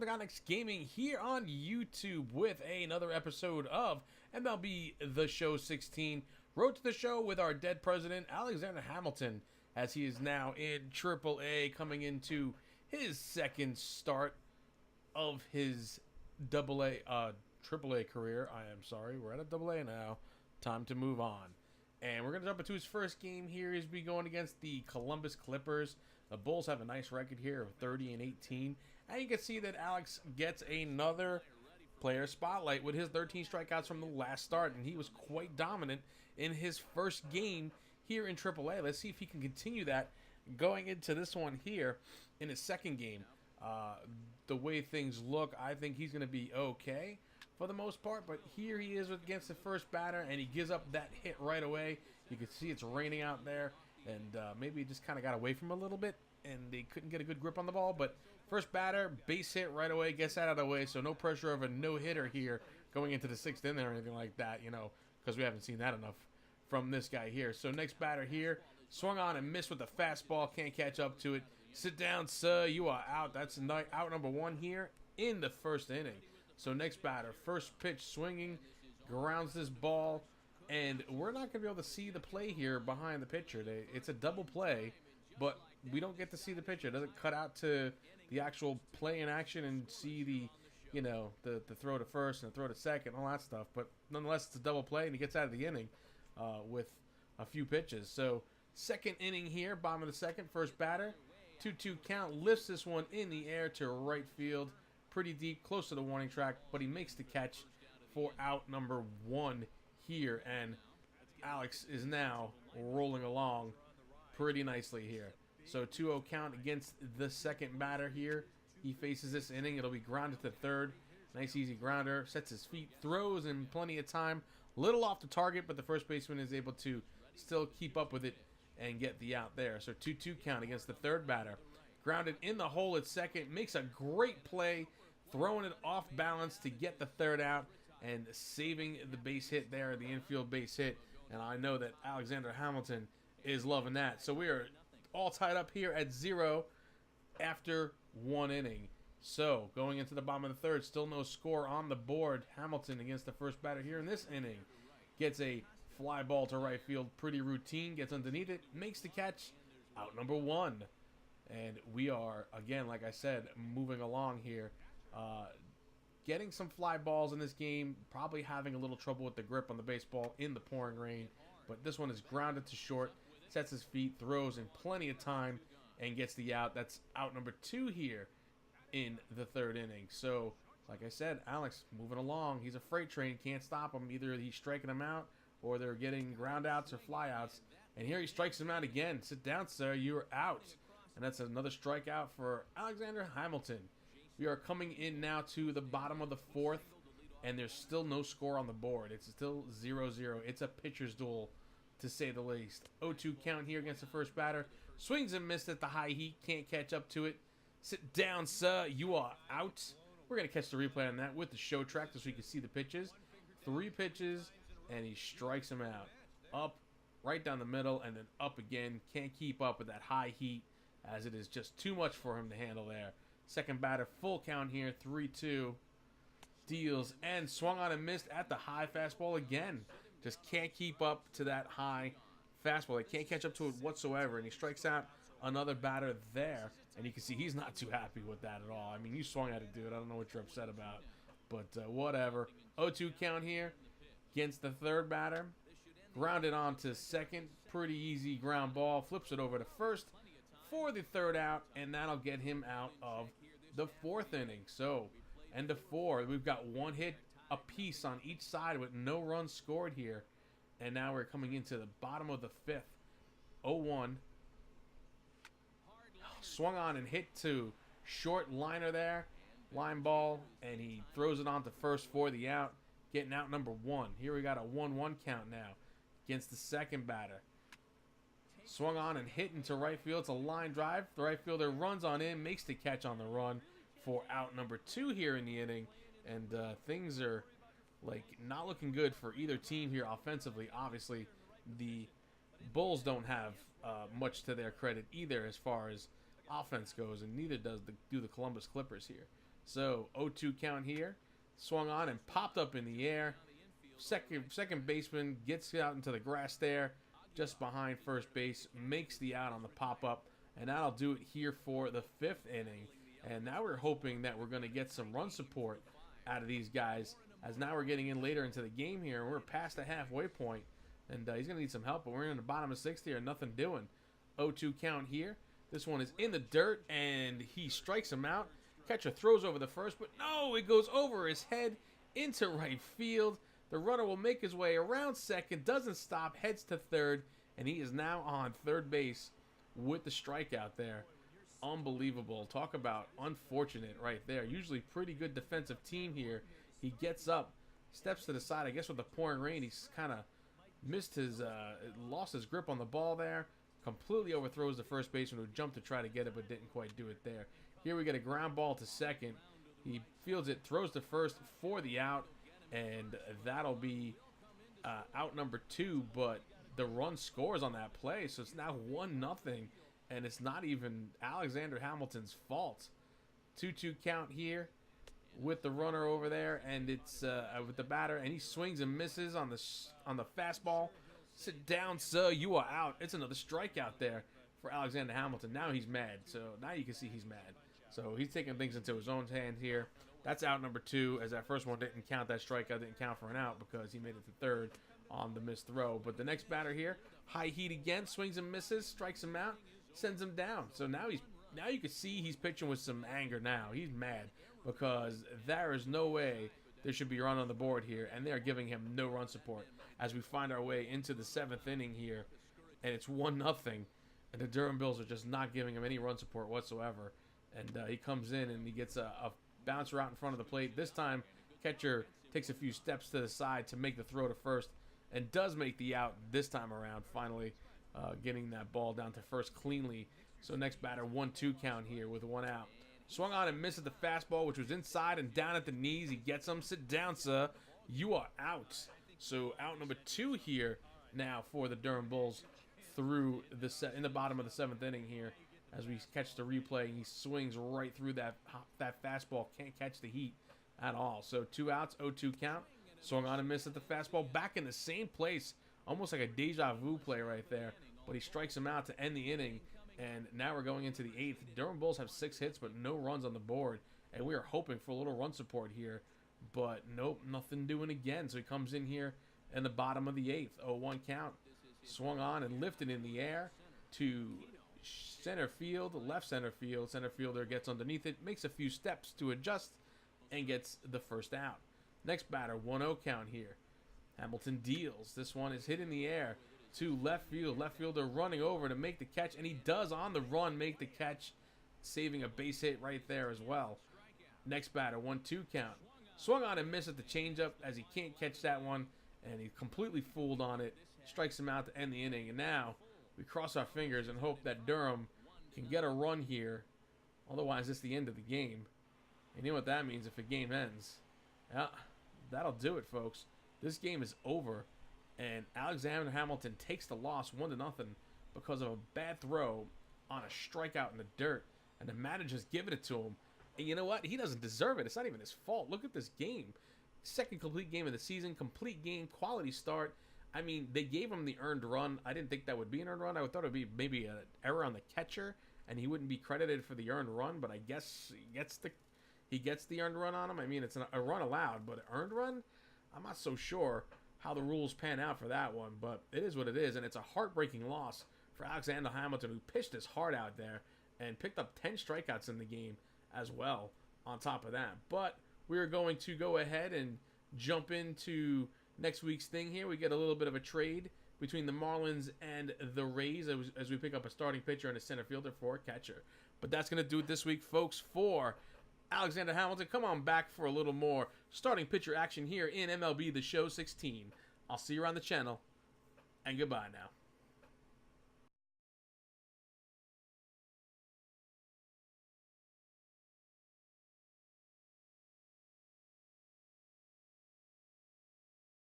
Onyx Gaming here on YouTube with another episode of MLB The Show 16. Road to the show with our dead president, Alexander Hamilton, as he is now in AAA, coming into his second start of his AAA career. I am sorry, we're at a AA now. Time to move on. And we're going to jump into his first game here. He's be going against the Columbus Clippers. The Bulls have a nice record here of 30-18. And you can see that Alex gets another player spotlight with his 13 strikeouts from the last start. And he was quite dominant in his first game here in AAA. Let's see if he can continue that going into this one here in his second game. The way things look, I think he's going to be okay for the most part, but here he is against the first batter, and he gives up that hit right away. You can see it's raining out there, and maybe he just kind of got away from him a little bit, and they couldn't get a good grip on the ball. But first batter, base hit right away, gets that out of the way, so no pressure of a no-hitter here going into the sixth inning or anything like that, you know, because we haven't seen that enough from this guy here. So next batter here, swung on and missed with the fastball, can't catch up to it. Sit down, sir, you are out. That's out number one here in the first inning. So next batter, first pitch swinging, grounds this ball, and we're not going to be able to see the play here behind the pitcher. It's a double play, but we don't get to see the pitcher. It doesn't cut out to the actual play in action and see the, you know, the throw to first and the throw to second, all that stuff. But nonetheless, it's a double play, and he gets out of the inning with a few pitches. So second inning here, bottom of the second, first batter, 2-2 count, lifts this one in the air to right field. Pretty deep, close to the warning track, but he makes the catch for out number one here, and Alex is now rolling along pretty nicely here. So 2-0 count against the second batter here. He faces this inning. It'll be grounded to third. Nice easy grounder. Sets his feet, throws in plenty of time. Little off the target, but the first baseman is able to still keep up with it and get the out there. So 2-2 count against the third batter. Grounded in the hole at second. Makes a great play, throwing it off balance to get the third out and saving the base hit there, the infield base hit. And I know that Alexander Hamilton is loving that. So we are all tied up here at 0 after one inning. So going into the bottom of the third, still no score on the board. Hamilton against the first batter here in this inning gets a fly ball to right field. Pretty routine, gets underneath it, makes the catch, out number one. And we are, again, like I said, moving along here. Getting some fly balls in this game, probably having a little trouble with the grip on the baseball in the pouring rain. But this one is grounded to short, sets his feet, throws in plenty of time, and gets the out. That's out number two here in the third inning. So, like I said, Alex moving along. He's a freight train, can't stop him. Either he's striking him out, or they're getting ground outs or fly outs. And here he strikes him out again. Sit down, sir, you're out. And that's another strikeout for Alexander Hamilton. We are coming in now to the bottom of the fourth, and there's still no score on the board. It's still 0-0. It's a pitcher's duel, to say the least. 0-2 count here against the first batter. Swings and missed at the high heat. Can't catch up to it. Sit down, sir. You are out. We're going to catch the replay on that with the show track so you can see the pitches. 3 pitches, and he strikes him out. Up, right down the middle, and then up again. Can't keep up with that high heat, as it is just too much for him to handle there. Second batter, full count here, 3-2. Deals and swung on and missed at the high fastball again. Just can't keep up to that high fastball. They can't catch up to it whatsoever, and he strikes out another batter there. And you can see he's not too happy with that at all. I mean, you swung at it, dude. I don't know what you're upset about, but whatever. 0-2 count here against the third batter. Grounded on to second. Pretty easy ground ball. Flips it over to first for the third out, and that'll get him out of the fourth inning. So, end of 4. We've got one hit apiece on each side with no runs scored here. And now we're coming into the bottom of the fifth. 0-1. Swung on and hit to short liner there. Line ball, and he throws it on to first for the out. Getting out number 1. Here we got a 1-1 count now against the second batter. Swung on and hit into right field. It's a line drive. The right fielder runs on in, makes the catch on the run for out number 2 here in the inning. And things are like not looking good for either team here offensively. Obviously, the Bulls don't have much to their credit either as far as offense goes, and neither do the Columbus Clippers here. So 0-2 count here. Swung on and popped up in the air. Second baseman gets out into the grass there, just behind first base, makes the out on the pop-up, and that'll do it here for the 5th inning. And now we're hoping that we're going to get some run support out of these guys, as now we're getting in later into the game here, and we're past the halfway point, and he's going to need some help, but we're in the bottom of 6th here, nothing doing. 0-2 count here. This one is in the dirt, and he strikes him out. Catcher throws over the first, but no, it goes over his head into right field. The runner will make his way around second, doesn't stop, heads to third, and he is now on third base with the strikeout there. Unbelievable. Talk about unfortunate right there. Usually pretty good defensive team here. He gets up, steps to the side. I guess with the pouring rain, he's kind of lost his grip on the ball there. Completely overthrows the first baseman who jumped to try to get it but didn't quite do it there. Here we get a ground ball to second. He fields it, throws to first for the out, and that'll be out number 2, but the run scores on that play, so it's now 1-0, and it's not even Alexander Hamilton's fault. 2-2 count here with the runner over there, and it's with the batter, and he swings and misses on the fastball. Sit down, sir, you are out. It's another strikeout there for Alexander Hamilton. Now he's mad, so now you can see he's mad. So he's taking things into his own hands here. That's out number 2, as that first one didn't count. That strikeout didn't count for an out because he made it to third on the missed throw. But the next batter here, high heat again, swings and misses, strikes him out, sends him down. So now you can see he's pitching with some anger now. He's mad because there is no way there should be a run on the board here, and they're giving him no run support as we find our way into the 7th inning here, and it's 1-0, and the Durham Bills are just not giving him any run support whatsoever. And he comes in and he gets a bouncer out in front of the plate. This time, catcher takes a few steps to the side to make the throw to first and does make the out this time around, finally getting that ball down to first cleanly. So next batter, 1-2 count here with 1 out. Swung on and missed at the fastball, which was inside and down at the knees. He gets him. Sit down, sir. You are out. So out number 2 here now for the Durham Bulls through in the bottom of the 7th inning here. As we catch the replay, he swings right through that fastball. Can't catch the heat at all. So 2 outs, 0-2 count. Swung on and missed at the fastball. Back in the same place. Almost like a deja vu play right there. But he strikes him out to end the inning. And now we're going into the 8th. Durham Bulls have 6 hits, but no runs on the board. And we are hoping for a little run support here. But nope, nothing doing again. So he comes in here in the bottom of the 8th. 0-1 count. Swung on and lifted in the air to center field, left center field. Center fielder gets underneath it, makes a few steps to adjust, and gets the first out. Next batter, 1-0 count here. Hamilton deals. This one is hit in the air to left field. Left fielder running over to make the catch, and he does on the run make the catch, saving a base hit right there as well. Next batter, 1-2 count. Swung on and missed at the changeup as he can't catch that one, and he completely fooled on it. Strikes him out to end the inning, and now we cross our fingers and hope that Durham can get a run here. Otherwise, it's the end of the game. And you know what that means if the game ends. Yeah, that'll do it, folks. This game is over. And Alexander Hamilton takes the loss 1-0 because of a bad throw on a strikeout in the dirt. And the manager's giving it to him. And you know what? He doesn't deserve it. It's not even his fault. Look at this game. Second complete game of the season. Complete game. Quality start. I mean, they gave him the earned run. I didn't think that would be an earned run. I thought it would be maybe an error on the catcher, and he wouldn't be credited for the earned run. But I guess he gets the earned run on him. I mean, it's a run allowed, but an earned run, I'm not so sure how the rules pan out for that one. But it is what it is, and it's a heartbreaking loss for Alexander Hamilton, who pitched his heart out there and picked up 10 strikeouts in the game as well on top of that. But we're going to go ahead and jump into next week's thing here. We get a little bit of a trade between the Marlins and the Rays as we pick up a starting pitcher and a center fielder for a catcher. But that's going to do it this week, folks, for Alexander Hamilton. Come on back for a little more starting pitcher action here in MLB The Show 16. I'll see you around the channel, and goodbye now.